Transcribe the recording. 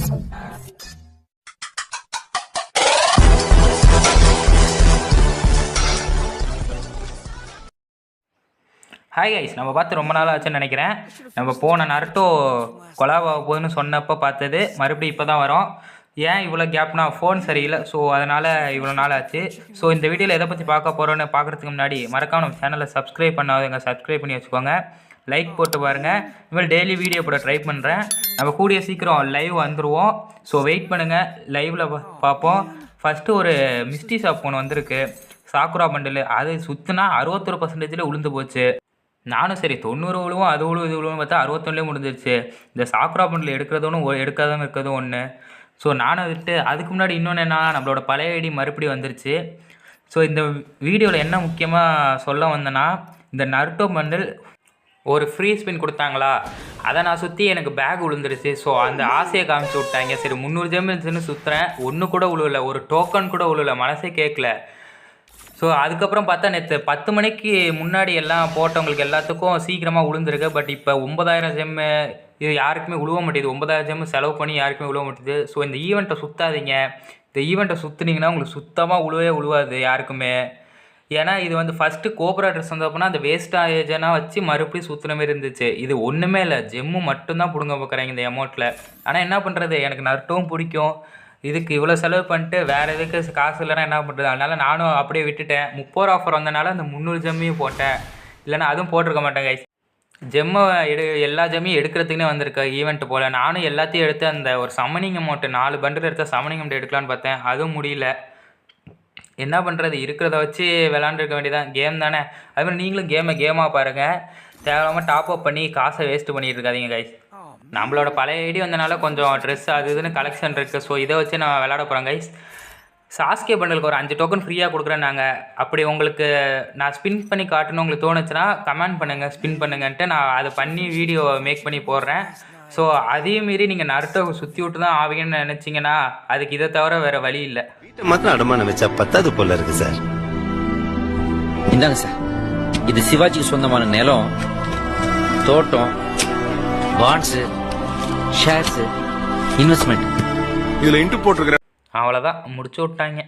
Hi guys, நம்ம பார்த்து ரொம்ப நாள் ஆச்சுன்னு நினைக்கிறேன். நம்ம போன நருட்டோ கொலாவா போகுதுன்னு சொன்னப்போ பார்த்தது மறுபடியும் இப்போ தான் வரோம். ஏன் இவ்வளோ கேப்னா ஃபோன் சரியில்லை, ஸோ அதனால் இவ்வளோ நாள் ஆச்சு. ஸோ இந்த வீடியோவில் எதை பற்றி பார்க்க போகிறோன்னு பார்க்குறதுக்கு முன்னாடி மறக்காம நம்ம சேனலை சப்ஸ்கிரைப் பண்ணாதவங்க சப்ஸ்கிரைப் பண்ணி வச்சுக்கோங்க, லைக் போட்டு பாருங்கள். இனிமேல் டெய்லி வீடியோ போட ட்ரை பண்ணுறேன். நம்ம கூடிய சீக்கிரம் லைவ் வந்துடுவோம். ஸோ வெயிட் பண்ணுங்கள், லைவில் பார்ப்போம். ஃபஸ்ட்டு ஒரு மிஸ்டி ஷாப் ஒன்று வந்திருக்கு, சாக்குரா பண்டில். அது சுற்றினா 61% உளுந்து போச்சு. நானும் சரி 90 விழுவும், அது விழுவும் இது விழுவும் பார்த்தா 61 முடிஞ்சிருச்சு. இந்த சாக்குரா பண்டில் எடுக்கிறதும் எடுக்காதவங்க இருக்கிறதும் ஒன்று. ஸோ நானும் விட்டு அதுக்கு முன்னாடி இன்னொன்று என்ன, நம்மளோட பழைய ஐடி மறுபடியும் வந்துருச்சு. ஸோ இந்த வீடியோவில் என்ன முக்கியமாக சொல்ல வந்தேன்னா, இந்த நருட்டோ பண்டில் ஒரு ஃப்ரீ ஸ்பின் கொடுத்தாங்களா, அதை நான் சுற்றி எனக்கு பேக் விழுந்துருச்சு. ஸோ அந்த ஆசையை காமிச்சு விட்டாங்க. சரி 300 ஜெம்ஸ்ன்னு சுற்றுறேன், ஒன்று கூட விழுவலை, ஒரு டோக்கன் கூட விழுவலை, மனசே கேட்கல. ஸோ அதுக்கப்புறம் பார்த்தா நேற்று 10 மணிக்கு முன்னாடி எல்லாம் போட்டவங்களுக்கு எல்லாத்துக்கும் சீக்கிரமாக விழுந்துருக்கு. பட் இப்போ 9000 ஜெம்மு இது யாருக்குமே விழுவ மாட்டேது. 9000 ஜெம்மு செலவு பண்ணி யாருக்குமே விழுவ மாட்டேது. ஸோ இந்த ஈவெண்ட்டை சுற்றாதீங்க. இந்த ஈவெண்ட்டை சுற்றுனீங்கன்னா உங்களுக்கு சுத்தமாக விழுவாது யாருக்குமே. ஏன்னா இது வந்து ஃபஸ்ட்டு கோப்ரா ட்ரெஸ் வந்தப்போனா அந்த வேஸ்ட்டாக வச்சு மறுபடியும் சுற்றுன மாரி இருந்துச்சு. இது ஒன்றுமே இல்லை, ஜெம்மு மட்டும்தான் பிடுங்க பார்க்குறாங்க இந்த அமௌண்ட்டில். ஆனால் என்ன பண்ணுறது, எனக்கு நருட்டோவும் பிடிக்கும். இதுக்கு இவ்வளோ செலவு பண்ணிட்டு வேறு எதுக்கு காசு இல்லைன்னா என்ன பண்ணுறது. அதனால் நானும் அப்படியே விட்டுட்டேன். 30 ஆஃபர் வந்தனால அந்த 300 ஜெம்மையும் போட்டேன், இல்லைனா அதுவும் போட்டிருக்க மாட்டேன் கைஸ். ஜெம்மை எல்லா ஜெம்மையும் எடுக்கிறதுக்குனே வந்திருக்கேன் ஈவெண்ட்டு போல். நானும் எல்லாத்தையும் எடுத்து அந்த ஒரு சம்மனிங் அமௌண்ட்டு 4 பண்டில் எடுத்தால் சம்மனிங் அமௌண்ட் எடுக்கலான்னு பார்த்தேன், அதுவும் முடியல. என்ன பண்ணுறது, இருக்கிறத வச்சு விளாண்டுருக்க வேண்டியதான், கேம் தானே. அதுமாதிரி நீங்களும் கேமாக பாருங்கள். தேவையில்லாமல் டாப் அப் பண்ணி காசை வேஸ்ட்டு பண்ணிட்டு இருக்காதீங்க கைஸ். நம்மளோட பழைய ஐடி வந்தனால கொஞ்சம் ட்ரெஸ் அது இதுன்னு கலெக்ஷன் இருக்குது. ஸோ இதை வச்சு நான் விளாட போகிறேன் கைஸ். சாஸ்கே பண்டலுக்கு ஒரு 5 டோக்கன் ஃப்ரீயாக கொடுக்குறேன் நாங்கள். அப்படி உங்களுக்கு நான் ஸ்பின் பண்ணி காட்டணும் உங்களுக்கு தோணுச்சுன்னா கமெண்ட் பண்ணுங்கள், ஸ்பின் பண்ணுங்கன்ட்டு நான் அதை பண்ணி வீடியோ மேக் பண்ணி போடுறேன். ஸோ அதையும் மீறி நீங்கள் நருட்டோ சுற்றி விட்டு தான் ஆவீங்கன்னு நினச்சிங்கன்னா அதுக்கு இதை தவிர வேறு வழி இல்லை. வீட்டை மாத்திரம் அடமானம் வச்சா பத்தாது போல இருக்கு சார். இந்தாங்க சார், இது சிவாஜிக்கு சொந்தமான நிலம், தோட்டம், பாண்ட்ஸு, ஷேர்ஸு, இன்வெஸ்ட்மெண்ட். இதுல இன்ட்டு போட்டிருக்கிற அவ்வளோதான், முடிச்சு விட்டாங்க.